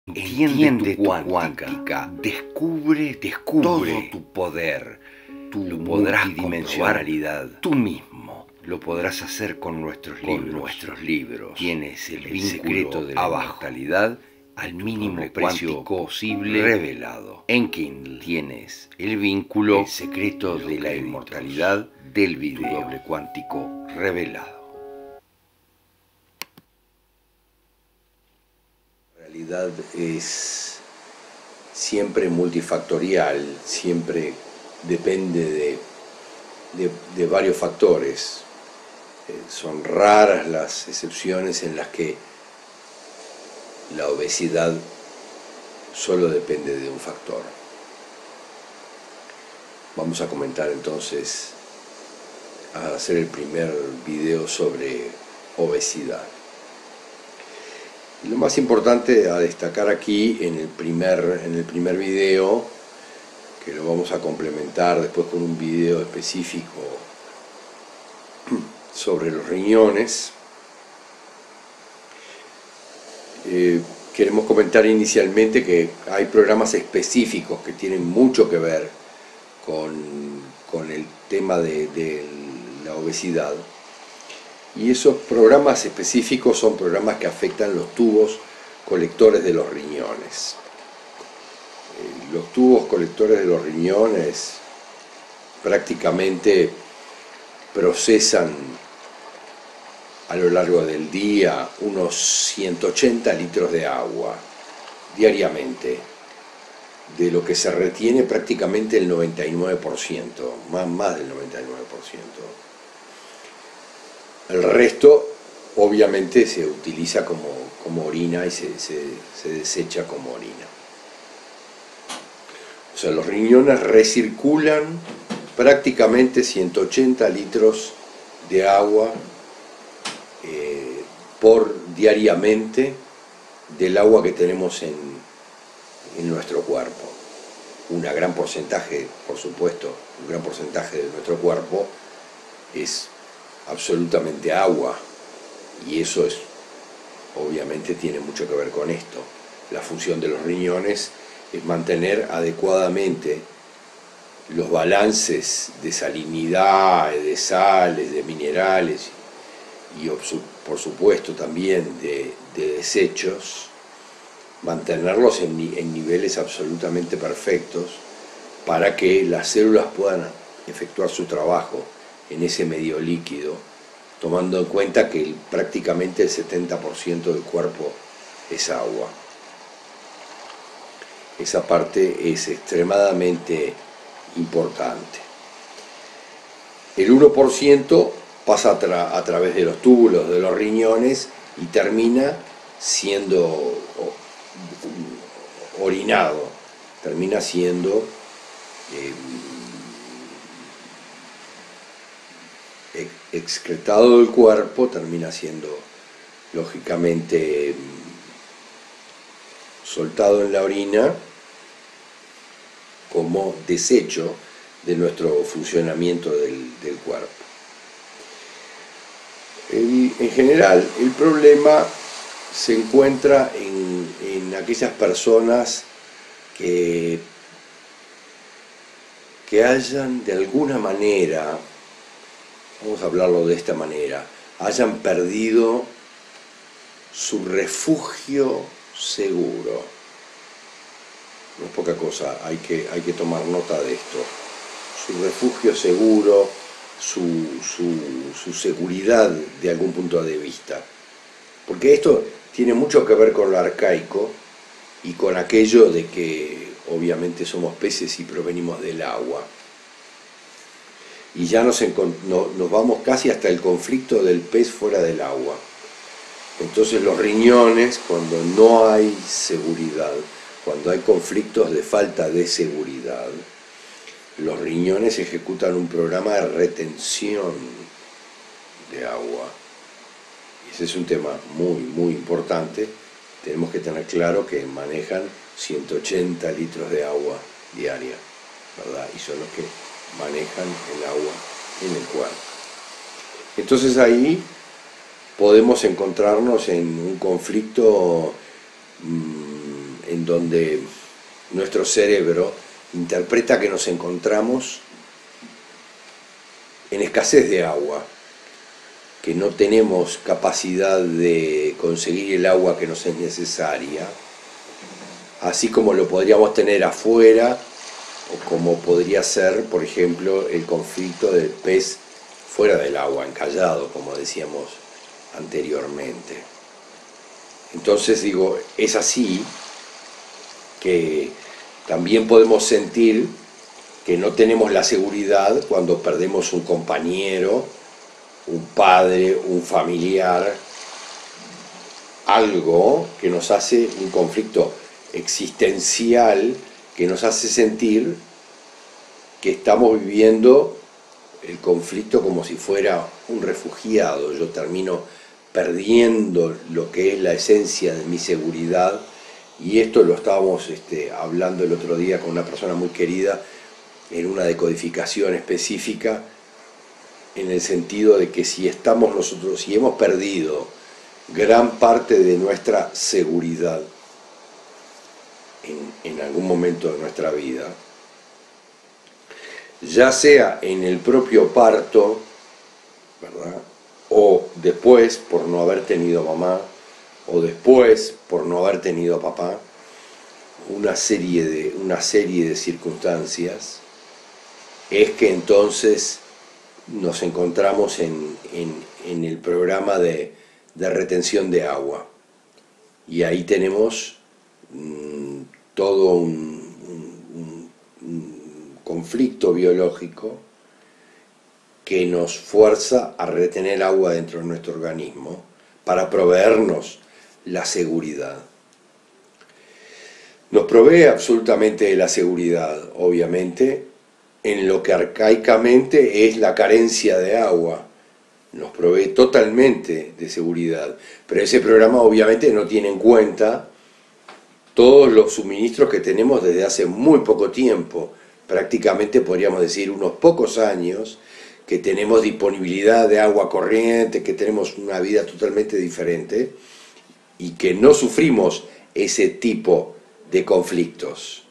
Entiende tu cuántica, descubre todo tu poder, tu multidimensionalidad, tú mismo. Lo podrás hacer con nuestros libros. Tienes el secreto de la inmortalidad al mínimo precio posible revelado. En Kindle tienes el vínculo, el secreto de la inmortalidad del video, tu doble cuántico revelado. La realidad es siempre multifactorial, siempre depende de varios factores. Son raras las excepciones en las que la obesidad solo depende de un factor. Vamos a comentar entonces, a hacer el primer video sobre obesidad. Y lo más importante a destacar aquí en el primer video, que lo vamos a complementar después con un video específico sobre los riñones, queremos comentar inicialmente que hay programas específicos que tienen mucho que ver con el tema de la obesidad. Y esos programas específicos son programas que afectan los tubos colectores de los riñones. Los tubos colectores de los riñones prácticamente procesan a lo largo del día unos 180 litros de agua diariamente, de lo que se retiene prácticamente el 99%, más del 99%. El resto obviamente se utiliza como orina y se desecha como orina. O sea, los riñones recirculan prácticamente 180 litros de agua por diariamente del agua que tenemos en nuestro cuerpo. Un gran porcentaje, por supuesto, un gran porcentaje de nuestro cuerpo es absolutamente agua, y eso obviamente tiene mucho que ver con esto. La función de los riñones es mantener adecuadamente los balances de salinidad, de sales, de minerales y por supuesto también de desechos, mantenerlos en niveles absolutamente perfectos para que las células puedan efectuar su trabajo en ese medio líquido, tomando en cuenta que prácticamente el 70% del cuerpo es agua. Esa parte es extremadamente importante. El 1% pasa a través de los túbulos de los riñones y termina siendo orinado, termina siendo excretado del cuerpo, termina siendo lógicamente soltado en la orina como desecho de nuestro funcionamiento del cuerpo. En general, el problema se encuentra en aquellas personas que hayan de alguna manera, vamos a hablarlo de esta manera, hayan perdido su refugio seguro. No es poca cosa, hay que tomar nota de esto. Su refugio seguro, su seguridad de algún punto de vista. Porque esto tiene mucho que ver con lo arcaico y con aquello de que obviamente somos peces y provenimos del agua. Y ya nos vamos casi hasta el conflicto del pez fuera del agua. Entonces los riñones, cuando no hay seguridad, cuando hay conflictos de falta de seguridad, los riñones ejecutan un programa de retención de agua. Y ese es un tema muy importante. Tenemos que tener claro que manejan 180 litros de agua diaria, ¿verdad? Y son los que manejan el agua en el cuerpo. Entonces ahí podemos encontrarnos en un conflicto en donde nuestro cerebro interpreta que nos encontramos en escasez de agua, que no tenemos capacidad de conseguir el agua que nos es necesaria, así como lo podríamos tener afuera, o como podría ser, por ejemplo, el conflicto del pez fuera del agua, encallado, como decíamos anteriormente. Entonces digo, es así que también podemos sentir que no tenemos la seguridad cuando perdemos un compañero, un padre, un familiar, algo que nos hace un conflicto existencial, que nos hace sentir que estamos viviendo el conflicto como si fuera un refugiado. Yo termino perdiendo lo que es la esencia de mi seguridad, y esto lo estábamos hablando el otro día con una persona muy querida en una decodificación específica, en el sentido de que si estamos nosotros, si hemos perdido gran parte de nuestra seguridad en algún momento de nuestra vida, ya sea en el propio parto, ¿verdad?, o después por no haber tenido mamá, o después por no haber tenido papá, una serie de circunstancias, es que entonces nos encontramos en el programa de retención de agua, y ahí tenemos todo un conflicto biológico que nos fuerza a retener agua dentro de nuestro organismo para proveernos la seguridad. Nos provee absolutamente de la seguridad, obviamente, en lo que arcaicamente es la carencia de agua. Nos provee totalmente de seguridad, pero ese programa obviamente no tiene en cuenta todos los suministros que tenemos desde hace muy poco tiempo, prácticamente podríamos decir unos pocos años, que tenemos disponibilidad de agua corriente, que tenemos una vida totalmente diferente y que no sufrimos ese tipo de conflictos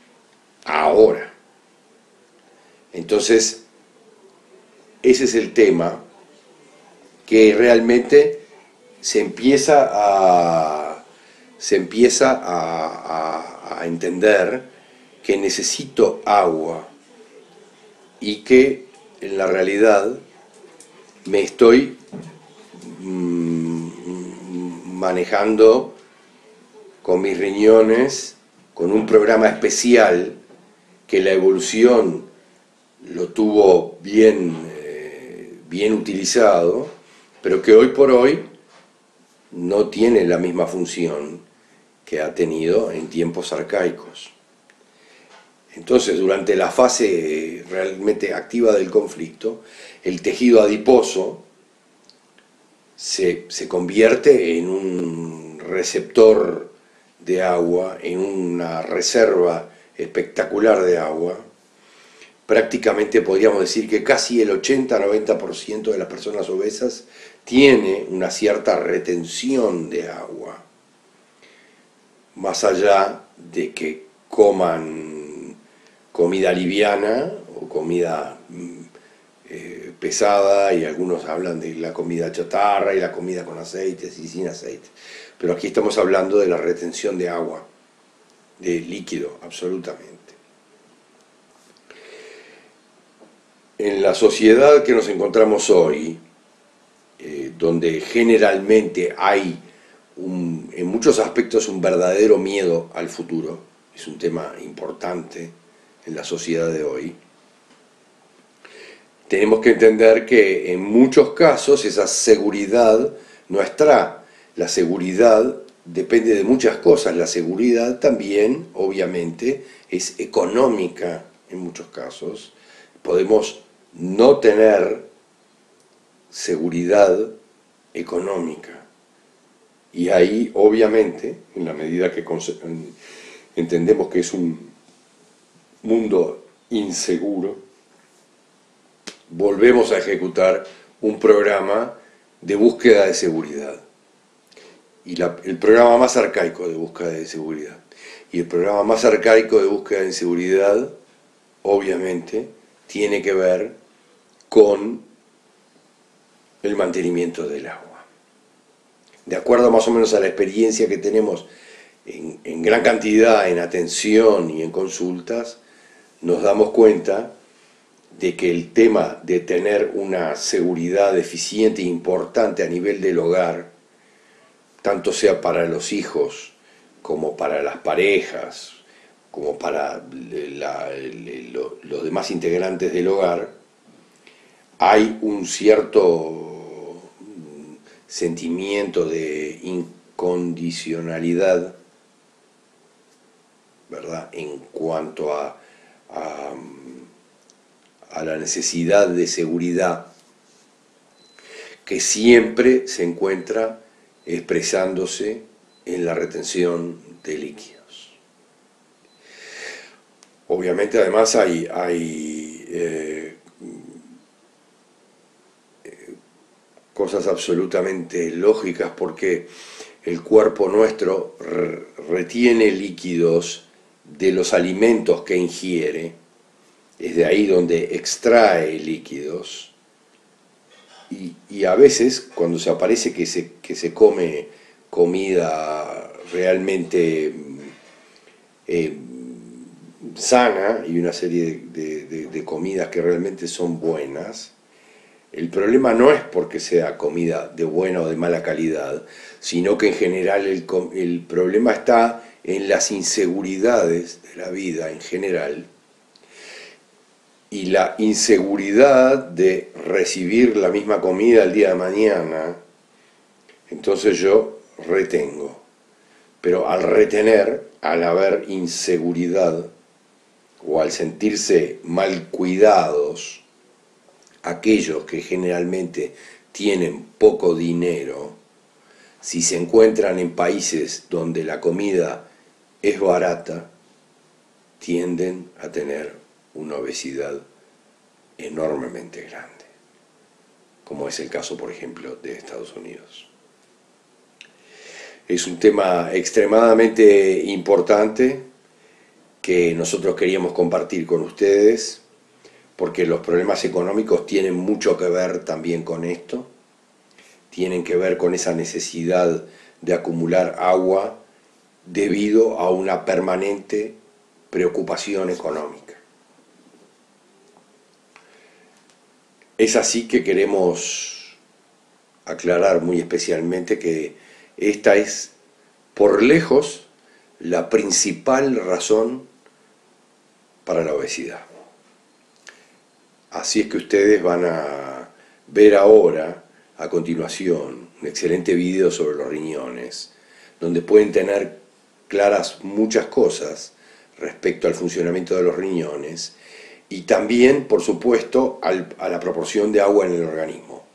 ahora. Entonces, ese es el tema que realmente se empieza a entender que necesito agua y que en la realidad me estoy manejando con mis riñones, con un programa especial que la evolución lo tuvo bien utilizado, pero que hoy por hoy no tiene la misma función que ha tenido en tiempos arcaicos. Entonces, durante la fase realmente activa del conflicto, el tejido adiposo se convierte en un receptor de agua, en una reserva espectacular de agua. Prácticamente podríamos decir que casi el 80-90% de las personas obesas tiene una cierta retención de agua, más allá de que coman comida liviana o comida pesada, y algunos hablan de la comida chatarra y la comida con aceites y sin aceite. Pero aquí estamos hablando de la retención de agua, de líquido, absolutamente. En la sociedad que nos encontramos hoy, donde generalmente hay en muchos aspectos un verdadero miedo al futuro, es un tema importante en la sociedad de hoy, tenemos que entender que en muchos casos esa seguridad nuestra, la seguridad depende de muchas cosas. La seguridad también, obviamente, es económica en muchos casos. Podemos no tener seguridad económica. Y ahí, obviamente, en la medida que entendemos que es un mundo inseguro, volvemos a ejecutar un programa de búsqueda de seguridad. y el programa más arcaico de búsqueda de seguridad. Y el programa más arcaico de búsqueda de seguridad, obviamente, tiene que ver con el mantenimiento del agua. De acuerdo más o menos a la experiencia que tenemos en gran cantidad en atención y en consultas, nos damos cuenta de que el tema de tener una seguridad eficiente e importante a nivel del hogar, tanto sea para los hijos como para las parejas, como para los demás integrantes del hogar, hay un cierto sentimiento de incondicionalidad, ¿verdad?, en cuanto a la necesidad de seguridad que siempre se encuentra expresándose en la retención de líquidos. Obviamente además hay cosas absolutamente lógicas, porque el cuerpo nuestro retiene líquidos de los alimentos que ingiere, es de ahí donde extrae líquidos, y a veces cuando se aparece que se come comida realmente sana y una serie de comidas que realmente son buenas, el problema no es porque sea comida de buena o de mala calidad, sino que en general el problema está en las inseguridades de la vida en general, y la inseguridad de recibir la misma comida el día de mañana. Entonces yo retengo, pero al retener, al haber inseguridad o al sentirse mal cuidados aquellos que generalmente tienen poco dinero, si se encuentran en países donde la comida es barata, tienden a tener una obesidad enormemente grande, como es el caso, por ejemplo, de Estados Unidos. Es un tema extremadamente importante que nosotros queríamos compartir con ustedes, porque los problemas económicos tienen mucho que ver también con esto, tienen que ver con esa necesidad de acumular agua debido a una permanente preocupación económica. Es así que queremos aclarar muy especialmente que esta es, por lejos, la principal razón para la obesidad. Así es que ustedes van a ver ahora, a continuación, un excelente video sobre los riñones, donde pueden tener claras muchas cosas respecto al funcionamiento de los riñones, y también, por supuesto, a la proporción de agua en el organismo.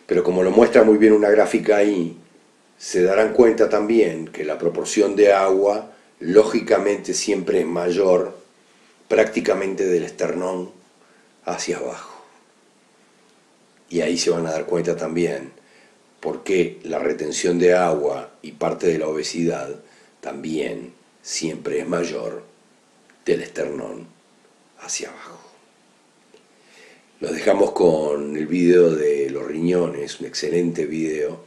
Pero como lo muestra muy bien una gráfica ahí, se darán cuenta también que la proporción de agua, lógicamente, siempre es mayor, prácticamente del esternón hacia abajo. Y ahí se van a dar cuenta también por qué la retención de agua y parte de la obesidad también siempre es mayor del esternón hacia abajo. Los dejamos con el video de los riñones, un excelente video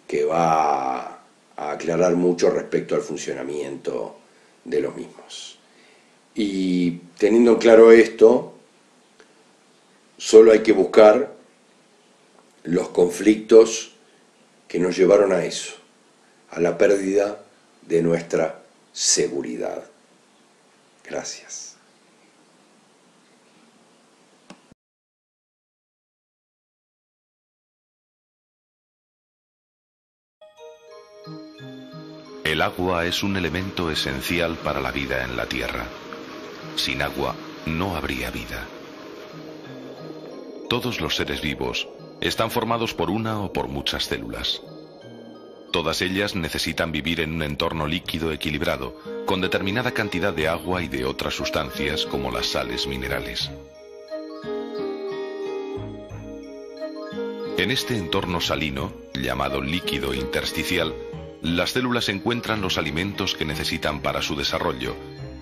que va a aclarar mucho respecto al funcionamiento de los mismos. Y teniendo claro esto, solo hay que buscar los conflictos que nos llevaron a eso, a la pérdida de nuestra seguridad. Gracias. El agua es un elemento esencial para la vida en la Tierra. Sin agua no habría vida. Todos los seres vivos están formados por una o por muchas células. Todas ellas necesitan vivir en un entorno líquido equilibrado, con determinada cantidad de agua y de otras sustancias como las sales minerales. En este entorno salino, llamado líquido intersticial, las células encuentran los alimentos que necesitan para su desarrollo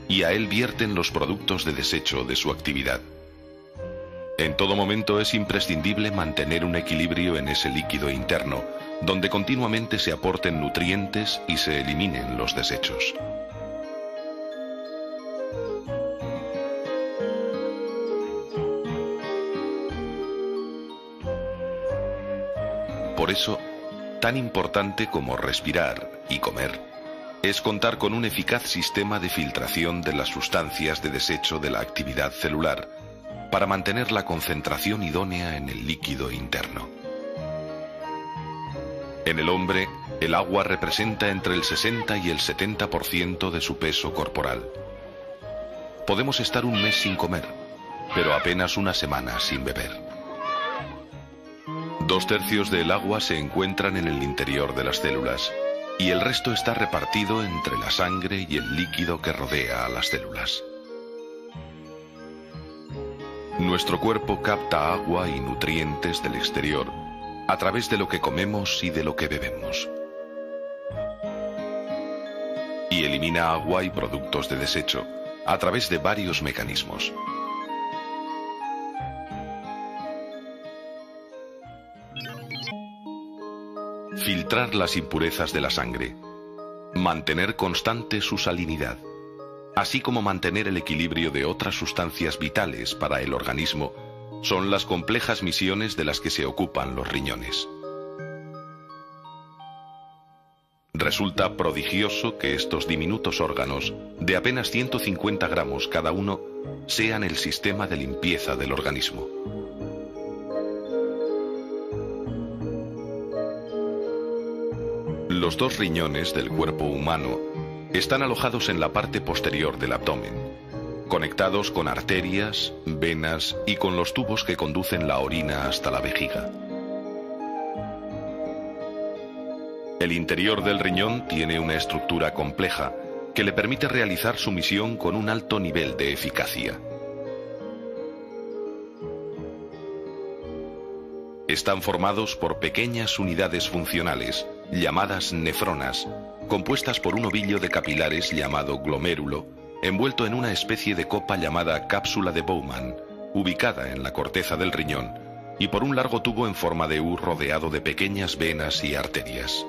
y a él vierten los productos de desecho de su actividad. En todo momento es imprescindible mantener un equilibrio en ese líquido interno, donde continuamente se aporten nutrientes y se eliminen los desechos. Por eso, tan importante como respirar y comer, es contar con un eficaz sistema de filtración de las sustancias de desecho de la actividad celular para mantener la concentración idónea en el líquido interno. En el hombre, el agua representa entre el 60 y el 70% de su peso corporal. Podemos estar un mes sin comer, pero apenas una semana sin beber. 2/3 del agua se encuentran en el interior de las células y el resto está repartido entre la sangre y el líquido que rodea a las células. Nuestro cuerpo capta agua y nutrientes del exterior a través de lo que comemos y de lo que bebemos. Y elimina agua y productos de desecho a través de varios mecanismos. Filtrar las impurezas de la sangre, mantener constante su salinidad, así como mantener el equilibrio de otras sustancias vitales para el organismo, son las complejas misiones de las que se ocupan los riñones. Resulta prodigioso que estos diminutos órganos, de apenas 150 gramos cada uno, sean el sistema de limpieza del organismo. Los 2 riñones del cuerpo humano están alojados en la parte posterior del abdomen, conectados con arterias, venas y con los tubos que conducen la orina hasta la vejiga. El interior del riñón tiene una estructura compleja que le permite realizar su misión con un alto nivel de eficacia. Están formados por pequeñas unidades funcionales, llamadas nefronas, compuestas por un ovillo de capilares llamado glomérulo, envuelto en una especie de copa llamada cápsula de Bowman, ubicada en la corteza del riñón, y por un largo tubo en forma de U rodeado de pequeñas venas y arterias.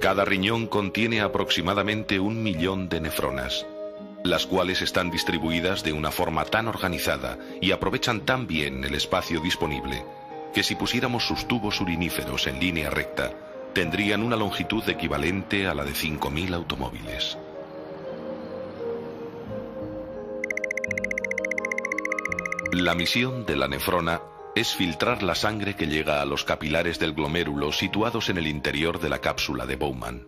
Cada riñón contiene aproximadamente 1 millón de nefronas, las cuales están distribuidas de una forma tan organizada y aprovechan tan bien el espacio disponible, que si pusiéramos sus tubos uriníferos en línea recta, tendrían una longitud equivalente a la de 5.000 automóviles. La misión de la nefrona es filtrar la sangre que llega a los capilares del glomérulo situados en el interior de la cápsula de Bowman.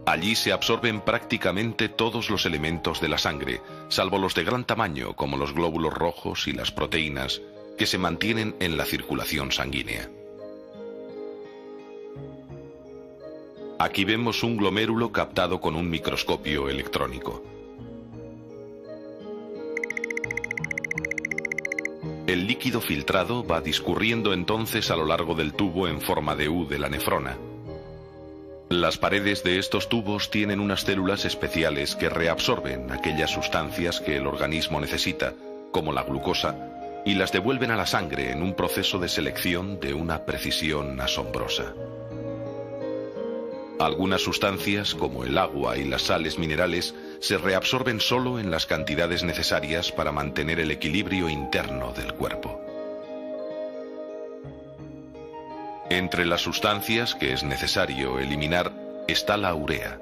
Allí se absorben prácticamente todos los elementos de la sangre, salvo los de gran tamaño como los glóbulos rojos y las proteínas, que se mantienen en la circulación sanguínea. Aquí vemos un glomérulo captado con un microscopio electrónico. El líquido filtrado va discurriendo entonces a lo largo del tubo en forma de U de la nefrona. Las paredes de estos tubos tienen unas células especiales que reabsorben aquellas sustancias que el organismo necesita, como la glucosa, y las devuelven a la sangre en un proceso de selección de una precisión asombrosa. Algunas sustancias, como el agua y las sales minerales, se reabsorben solo en las cantidades necesarias para mantener el equilibrio interno del cuerpo. Entre las sustancias que es necesario eliminar está la urea,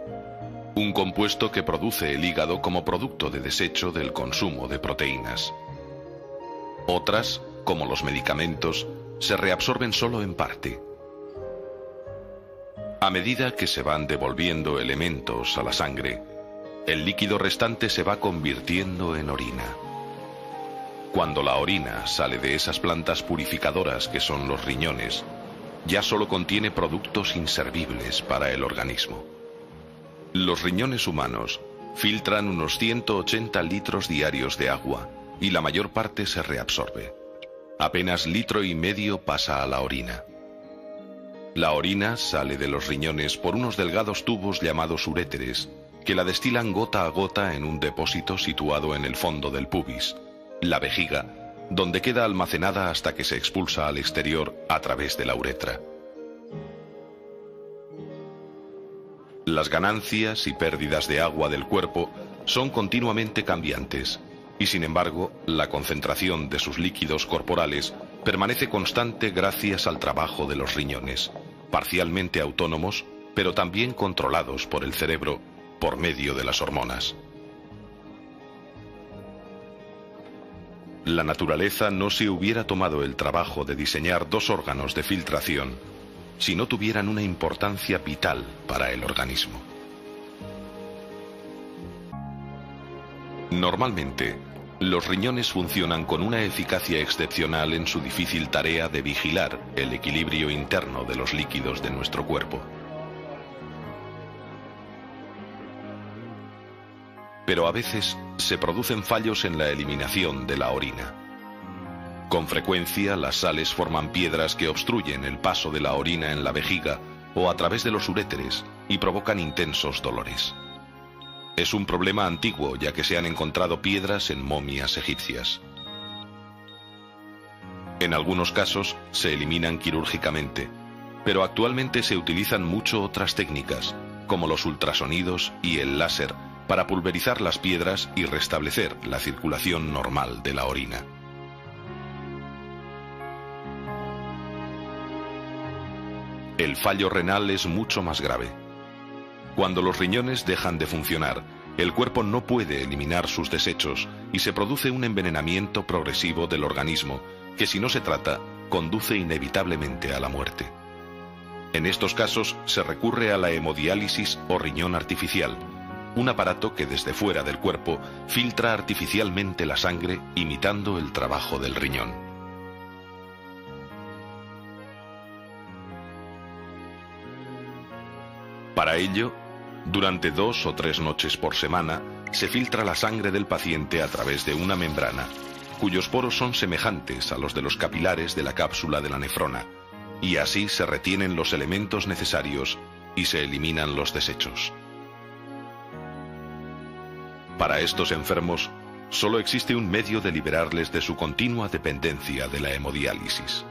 un compuesto que produce el hígado como producto de desecho del consumo de proteínas. Otras, como los medicamentos, se reabsorben solo en parte. A medida que se van devolviendo elementos a la sangre, el líquido restante se va convirtiendo en orina. Cuando la orina sale de esas plantas purificadoras que son los riñones, ya solo contiene productos inservibles para el organismo. Los riñones humanos filtran unos 180 litros diarios de agua y la mayor parte se reabsorbe. Apenas 1,5 litros pasa a la orina. La orina sale de los riñones por unos delgados tubos llamados uréteres, que la destilan gota a gota en un depósito situado en el fondo del pubis, la vejiga, donde queda almacenada hasta que se expulsa al exterior a través de la uretra. Las ganancias y pérdidas de agua del cuerpo son continuamente cambiantes, y sin embargo, la concentración de sus líquidos corporales permanece constante gracias al trabajo de los riñones, parcialmente autónomos, pero también controlados por el cerebro por medio de las hormonas. La naturaleza no se hubiera tomado el trabajo de diseñar 2 órganos de filtración si no tuvieran una importancia vital para el organismo. Normalmente, los riñones funcionan con una eficacia excepcional en su difícil tarea de vigilar el equilibrio interno de los líquidos de nuestro cuerpo. Pero a veces se producen fallos en la eliminación de la orina. Con frecuencia, las sales forman piedras que obstruyen el paso de la orina en la vejiga o a través de los uréteres y provocan intensos dolores. Es un problema antiguo, ya que se han encontrado piedras en momias egipcias. En algunos casos se eliminan quirúrgicamente, pero actualmente se utilizan mucho otras técnicas, como los ultrasonidos y el láser, para pulverizar las piedras y restablecer la circulación normal de la orina. El fallo renal es mucho más grave. Cuando los riñones dejan de funcionar, el cuerpo no puede eliminar sus desechos y se produce un envenenamiento progresivo del organismo que, si no se trata, conduce inevitablemente a la muerte. En estos casos se recurre a la hemodiálisis o riñón artificial, un aparato que desde fuera del cuerpo filtra artificialmente la sangre imitando el trabajo del riñón. Para ello, durante 2 o 3 noches por semana, se filtra la sangre del paciente a través de una membrana, cuyos poros son semejantes a los de los capilares de la cápsula de la nefrona, y así se retienen los elementos necesarios y se eliminan los desechos. Para estos enfermos, solo existe un medio de liberarles de su continua dependencia de la hemodiálisis: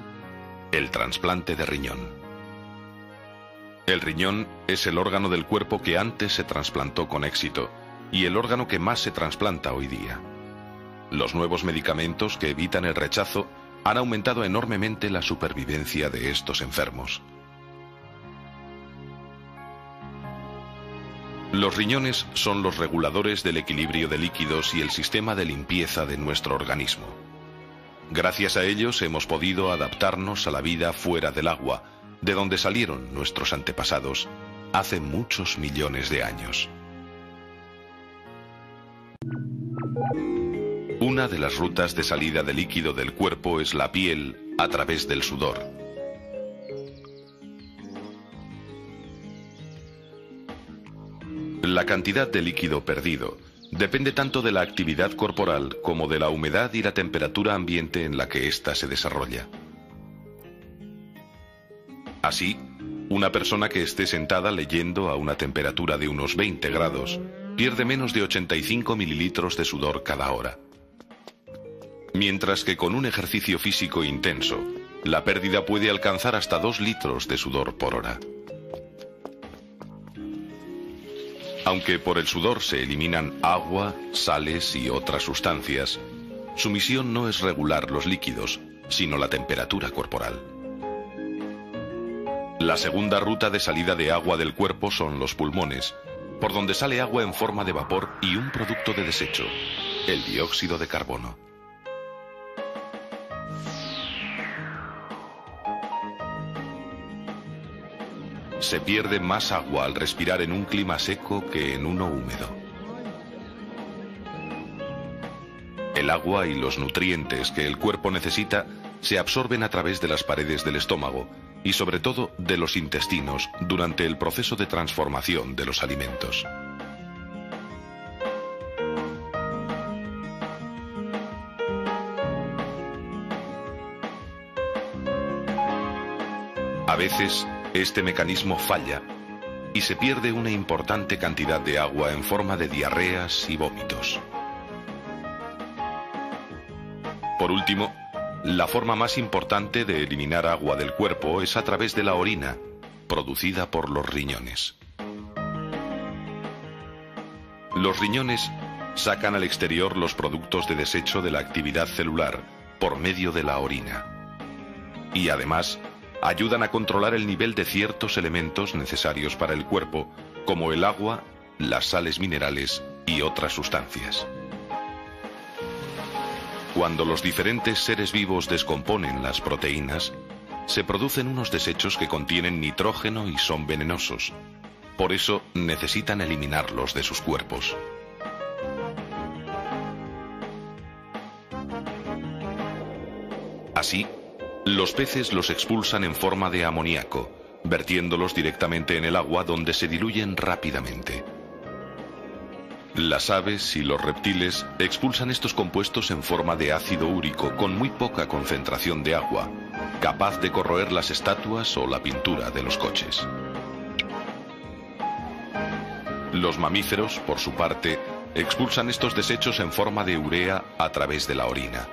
el trasplante de riñón. El riñón es el órgano del cuerpo que antes se trasplantó con éxito y el órgano que más se trasplanta hoy día. Los nuevos medicamentos que evitan el rechazo han aumentado enormemente la supervivencia de estos enfermos. Los riñones son los reguladores del equilibrio de líquidos y el sistema de limpieza de nuestro organismo. Gracias a ellos hemos podido adaptarnos a la vida fuera del agua, de donde salieron nuestros antepasados hace muchos millones de años. Una de las rutas de salida de líquido del cuerpo es la piel a través del sudor. La cantidad de líquido perdido depende tanto de la actividad corporal como de la humedad y la temperatura ambiente en la que ésta se desarrolla. Así, una persona que esté sentada leyendo a una temperatura de unos 20 grados pierde menos de 85 mililitros de sudor cada hora. Mientras que con un ejercicio físico intenso, la pérdida puede alcanzar hasta 2 litros de sudor por hora. Aunque por el sudor se eliminan agua, sales y otras sustancias, su misión no es regular los líquidos, sino la temperatura corporal. La segunda ruta de salida de agua del cuerpo son los pulmones, por donde sale agua en forma de vapor y un producto de desecho, el dióxido de carbono. Se pierde más agua al respirar en un clima seco que en uno húmedo. El agua y los nutrientes que el cuerpo necesita se absorben a través de las paredes del estómago y sobre todo de los intestinos durante el proceso de transformación de los alimentos. A veces, este mecanismo falla y se pierde una importante cantidad de agua en forma de diarreas y vómitos. Por último, la forma más importante de eliminar agua del cuerpo es a través de la orina, producida por los riñones. Los riñones sacan al exterior los productos de desecho de la actividad celular por medio de la orina. Y además, ayudan a controlar el nivel de ciertos elementos necesarios para el cuerpo, como el agua, las sales minerales y otras sustancias. Cuando los diferentes seres vivos descomponen las proteínas, se producen unos desechos que contienen nitrógeno y son venenosos. Por eso necesitan eliminarlos de sus cuerpos. Así, los peces los expulsan en forma de amoníaco, vertiéndolos directamente en el agua donde se diluyen rápidamente. Las aves y los reptiles expulsan estos compuestos en forma de ácido úrico con muy poca concentración de agua, capaz de corroer las estatuas o la pintura de los coches. Los mamíferos, por su parte, expulsan estos desechos en forma de urea a través de la orina.